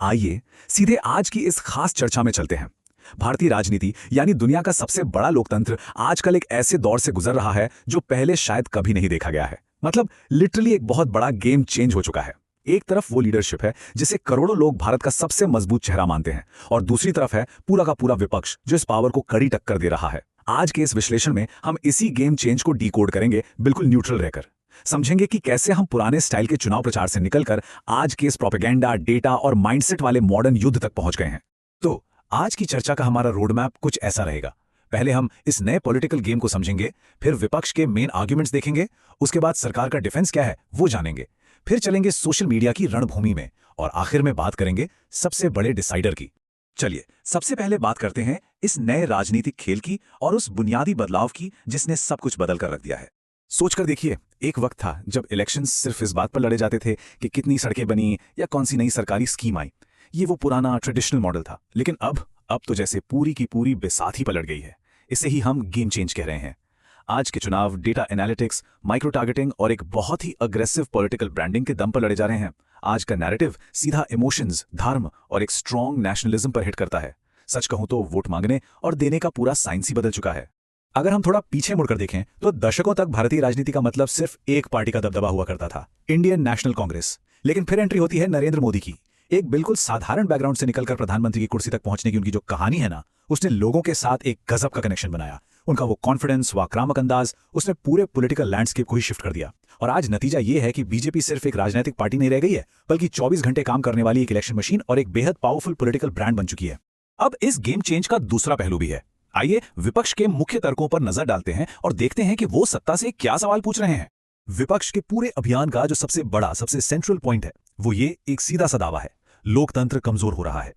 आइए सीधे आज की इस खास चर्चा में चलते हैं। भारतीय राजनीति यानी दुनिया का सबसे बड़ा लोकतंत्र आजकल एक ऐसे दौर से गुजर रहा है जो पहले शायद कभी नहीं देखा गया है। मतलब लिटरली एक बहुत बड़ा गेम चेंज हो चुका है। एक तरफ वो लीडरशिप है जिसे करोड़ों लोग भारत का सबसे मजबूत चेहरा मानते हैं, और दूसरी तरफ है पूरा का पूरा विपक्ष जो इस पावर को कड़ी टक्कर दे रहा है। आज के इस विश्लेषण में हम इसी गेम चेंज को डीकोड करेंगे, बिल्कुल न्यूट्रल रहकर। समझेंगे कि कैसे हम पुराने स्टाइल के चुनाव प्रचार से निकलकर आज के इस प्रोपेगेंडा, डेटा और माइंडसेट वाले मॉडर्न युद्ध तक पहुंच गए हैं। तो आज की चर्चा का हमारा रोड मैप कुछ ऐसा रहेगा। पहले हम इस नए पॉलिटिकल गेम को समझेंगे, फिर विपक्ष के मेन आर्ग्यूमेंट्स देखेंगे, उसके बाद सरकार का डिफेंस क्या है वो जानेंगे, फिर चलेंगे सोशल मीडिया की रणभूमि में, और आखिर में बात करेंगे सबसे बड़े डिसाइडर की। चलिए सबसे पहले बात करते हैं इस नए राजनीतिक खेल की और उस बुनियादी बदलाव की जिसने सब कुछ बदल कर रख दिया है। सोचकर देखिए, एक वक्त था जब इलेक्शंस सिर्फ इस बात पर लड़े जाते थे कि कितनी सड़कें बनी या कौन सी नई सरकारी स्कीम आई। ये वो पुराना ट्रेडिशनल मॉडल था। लेकिन अब तो जैसे पूरी की पूरी बिसात ही पलट गई है। इसे ही हम गेम चेंज कह रहे हैं। आज के चुनाव डेटा एनालिटिक्स, माइक्रो टारगेटिंग और एक बहुत ही अग्रेसिव पॉलिटिकल ब्रांडिंग के दम पर लड़े जा रहे हैं। आज का नैरेटिव सीधा इमोशंस, धर्म और एक स्ट्रॉन्ग नेशनलिज्म पर हिट करता है। सच कहूं तो वोट मांगने और देने का पूरा साइंस ही बदल चुका है। अगर हम थोड़ा पीछे मुड़कर देखें तो दशकों तक भारतीय राजनीति का मतलब सिर्फ एक पार्टी का दबदबा हुआ करता था, इंडियन नेशनल कांग्रेस। लेकिन फिर एंट्री होती है नरेंद्र मोदी की। एक बिल्कुल साधारण बैकग्राउंड से निकलकर प्रधानमंत्री की कुर्सी तक पहुंचने की उनकी जो कहानी है ना, उसने लोगों के साथ एक गजब का कनेक्शन बनाया। उनका वो कॉन्फिडेंस, वो आक्रामक अंदाज, उसने पूरे पॉलिटिकल लैंडस्केप को ही शिफ्ट कर दिया। और आज नतीजा ये है कि बीजेपी सिर्फ एक राजनीतिक पार्टी नहीं रह गई है, बल्कि 24 घंटे काम करने वाली एक इलेक्शन मशीन और एक बेहद पावरफुल पॉलिटिकल ब्रांड बन चुकी है। अब इस गेम चेंज का दूसरा पहलू भी है। आइए विपक्ष के मुख्य तर्कों पर नजर डालते हैं और देखते हैं कि वो सत्ता से क्या सवाल पूछ रहे हैं। विपक्ष के पूरे अभियान का जो सबसे बड़ा, सबसे सेंट्रल पॉइंट है, वो ये एक सीधा सा दावा है: लोकतंत्र कमजोर हो रहा है।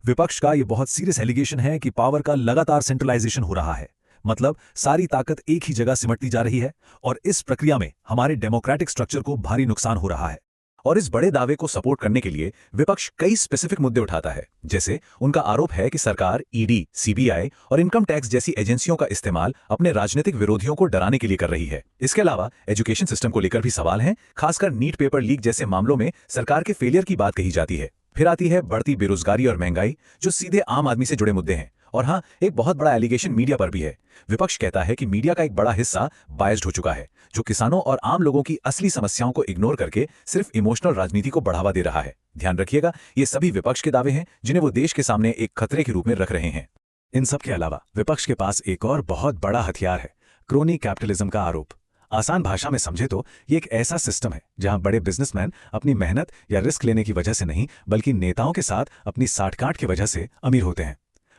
विपक्ष का ये बहुत सीरियस एलिगेशन है कि पावर का लगातार सेंट्रलाइजेशन हो रहा है। मतलब सारी ताकत एक ही जगह सिमटती जा रही है, और इस प्रक्रिया में हमारे डेमोक्रेटिक स्ट्रक्चर को भारी नुकसान हो रहा है। और इस बड़े दावे को सपोर्ट करने के लिए विपक्ष कई स्पेसिफिक मुद्दे उठाता है। जैसे उनका आरोप है कि सरकार ईडी, सीबीआई और इनकम टैक्स जैसी एजेंसियों का इस्तेमाल अपने राजनीतिक विरोधियों को डराने के लिए कर रही है। इसके अलावा एजुकेशन सिस्टम को लेकर भी सवाल हैं। खासकर नीट पेपर लीक जैसे मामलों में सरकार के फेलियर की बात कही जाती है। फिर आती है बढ़ती बेरोजगारी और महंगाई, जो सीधे आम आदमी से जुड़े मुद्दे हैं। और हाँ, एक बहुत बड़ा एलिगेशन मीडिया पर भी है। विपक्ष कहता है कि मीडिया का एक बड़ा हिस्सा बायस्ड हो चुका है, जो किसानों और आम लोगों की असली समस्याओं को इग्नोर करके सिर्फ इमोशनल राजनीति को बढ़ावा दे रहा है। ध्यान रखिएगा, ये सभी विपक्ष के दावे हैं जिन्हें वो देश के सामने एक खतरे के रूप में रख रहे हैं। इन सब के अलावा विपक्ष के पास एक और बहुत बड़ा हथियार है: क्रोनी कैपिटलिज्म का आरोप। आसान भाषा में समझे तो ये एक ऐसा सिस्टम है जहां बड़े बिजनेसमैन अपनी मेहनत या रिस्क लेने की वजह से नहीं, बल्कि नेताओं के साथ अपनी साठगांठ की वजह से अमीर होते हैं।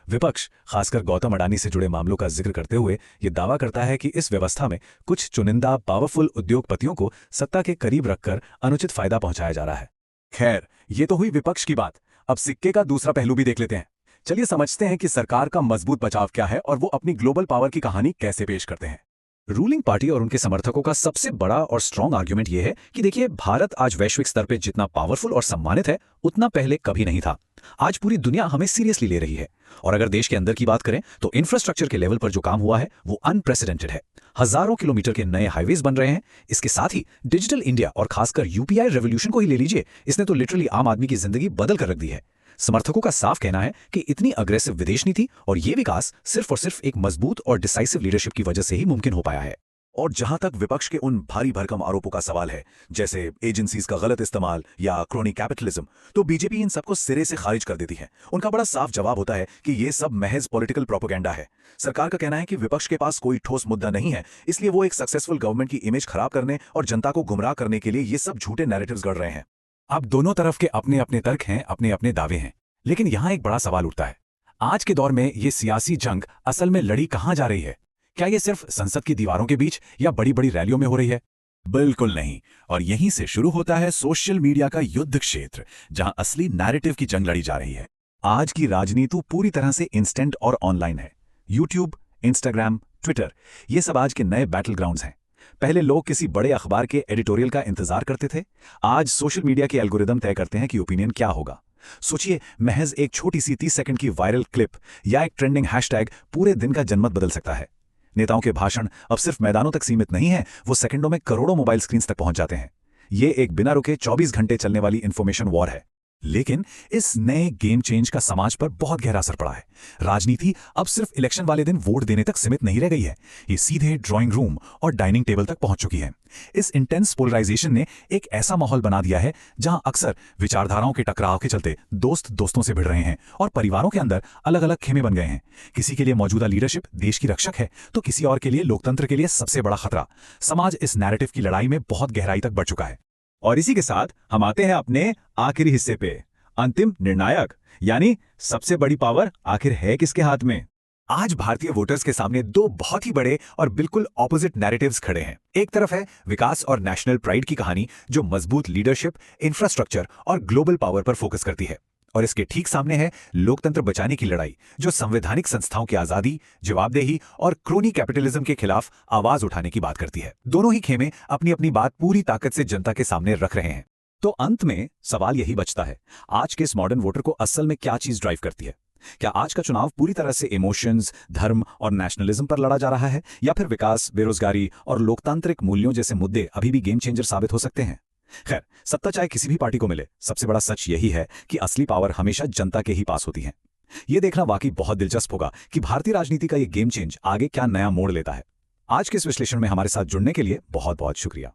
विपक्ष खासकर गौतम अडानी से जुड़े मामलों का जिक्र करते हुए यह दावा करता है कि इस व्यवस्था में कुछ चुनिंदा पावरफुल उद्योगपतियों को सत्ता के करीब रखकर अनुचित फायदा पहुंचाया जा रहा है। खैर, ये तो हुई विपक्ष की बात। अब सिक्के का दूसरा पहलू भी देख लेते हैं। चलिए समझते हैं कि सरकार का मजबूत बचाव क्या है और वो अपनी ग्लोबल पावर की कहानी कैसे पेश करते हैं। रूलिंग पार्टी और उनके समर्थकों का सबसे बड़ा और स्ट्रॉन्ग आर्ग्यूमेंट यह है कि देखिए, भारत आज वैश्विक स्तर पर जितना पावरफुल और सम्मानित है, उतना पहले कभी नहीं था। आज पूरी दुनिया हमें सीरियसली ले रही है। और अगर देश के अंदर की बात करें तो इंफ्रास्ट्रक्चर के लेवल पर जो काम हुआ है वो अनप्रेसिडेंटेड है। हजारों किलोमीटर के नए हाईवेज बन रहे हैं। इसके साथ ही डिजिटल इंडिया और खासकर यूपीआई रेवोल्यूशन को ही ले लीजिए, इसने तो लिटरली आम आदमी की जिंदगी बदल कर रख दी है। समर्थकों का साफ कहना है कि इतनी अग्रेसिव विदेश नीति और ये विकास सिर्फ और सिर्फ एक मजबूत और डिसाइसिव लीडरशिप की वजह से ही मुमकिन हो पाया है। और जहां तक विपक्ष के उन भारी भरकम आरोपों का सवाल है, जैसे एजेंसीज का गलत इस्तेमाल या क्रोनी कैपिटलिज्म, तो बीजेपी इन सबको सिरे से खारिज कर देती है। उनका बड़ा साफ जवाब होता है कि ये सब महज पॉलिटिकल प्रोपेगेंडा है। सरकार का कहना है कि विपक्ष के पास कोई ठोस मुद्दा नहीं है, इसलिए वो एक सक्सेसफुल गवर्नमेंट की इमेज खराब करने और जनता को गुमराह करने के लिए ये सब झूठे नैरेटिव्स गढ़ रहे हैं। अब दोनों तरफ के अपने अपने तर्क हैं, अपने अपने दावे हैं। लेकिन यहां एक बड़ा सवाल उठता है, आज के दौर में ये सियासी जंग असल में लड़ी कहां जा रही है? क्या ये सिर्फ संसद की दीवारों के बीच या बड़ी बड़ी रैलियों में हो रही है? बिल्कुल नहीं। और यहीं से शुरू होता है सोशल मीडिया का युद्ध क्षेत्र, जहां असली नैरेटिव की जंग लड़ी जा रही है। आज की राजनीति पूरी तरह से इंस्टेंट और ऑनलाइन है। यूट्यूब, इंस्टाग्राम, ट्विटर, ये सब आज के नए बैटल ग्राउंड्स हैं। पहले लोग किसी बड़े अखबार के एडिटोरियल का इंतजार करते थे। आज सोशल मीडिया के एल्गोरिदम तय करते हैं कि ओपिनियन क्या होगा। सोचिए, महज एक छोटी सी 30 सेकंड की वायरल क्लिप या एक ट्रेंडिंग हैशटैग पूरे दिन का जनमत बदल सकता है। नेताओं के भाषण अब सिर्फ मैदानों तक सीमित नहीं है, वो सेकंडों में करोड़ों मोबाइल स्क्रीन्स तक पहुंच जाते हैं। ये एक बिना रुके 24 घंटे चलने वाली इंफॉर्मेशन वॉर है। लेकिन इस नए गेम चेंज का समाज पर बहुत गहरा असर पड़ा है। राजनीति अब सिर्फ इलेक्शन वाले दिन वोट देने तक सीमित नहीं रह गई है, ये सीधे ड्राइंग रूम और डाइनिंग टेबल तक पहुंच चुकी है। इस इंटेंस पोलराइजेशन ने एक ऐसा माहौल बना दिया है जहां अक्सर विचारधाराओं के टकराव के चलते दोस्त दोस्तों से भिड़ रहे हैं और परिवारों के अंदर अलग अलग खेमे बन गए हैं। किसी के लिए मौजूदा लीडरशिप देश की रक्षक है, तो किसी और के लिए लोकतंत्र के लिए सबसे बड़ा खतरा। समाज इस नैरेटिव की लड़ाई में बहुत गहराई तक बढ़ चुका है। और इसी के साथ हम आते हैं अपने आखिरी हिस्से पे, अंतिम निर्णायक, यानी सबसे बड़ी पावर आखिर है किसके हाथ में। आज भारतीय वोटर्स के सामने दो बहुत ही बड़े और बिल्कुल ऑपोजिट नैरेटिव्स खड़े हैं। एक तरफ है विकास और नेशनल प्राइड की कहानी, जो मजबूत लीडरशिप, इंफ्रास्ट्रक्चर और ग्लोबल पावर पर फोकस करती है। और इसके ठीक सामने है लोकतंत्र बचाने की लड़ाई, जो संवैधानिक संस्थाओं की आजादी, जवाबदेही और क्रोनी कैपिटलिज्म के खिलाफ आवाज उठाने की बात करती है। दोनों ही खेमे अपनी अपनी बात पूरी ताकत से जनता के सामने रख रहे हैं। तो अंत में सवाल यही बचता है, आज के इस मॉडर्न वोटर को असल में क्या चीज ड्राइव करती है? क्या आज का चुनाव पूरी तरह से इमोशंस, धर्म और नेशनलिज्म पर लड़ा जा रहा है, या फिर विकास, बेरोजगारी और लोकतांत्रिक मूल्यों जैसे मुद्दे अभी भी गेम चेंजर साबित हो सकते हैं? खैर, सत्ता चाहे किसी भी पार्टी को मिले, सबसे बड़ा सच यही है कि असली पावर हमेशा जनता के ही पास होती है। यह देखना वाकई बहुत दिलचस्प होगा कि भारतीय राजनीति का यह गेम चेंज आगे क्या नया मोड़ लेता है। आज के इस विश्लेषण में हमारे साथ जुड़ने के लिए बहुत बहुत शुक्रिया।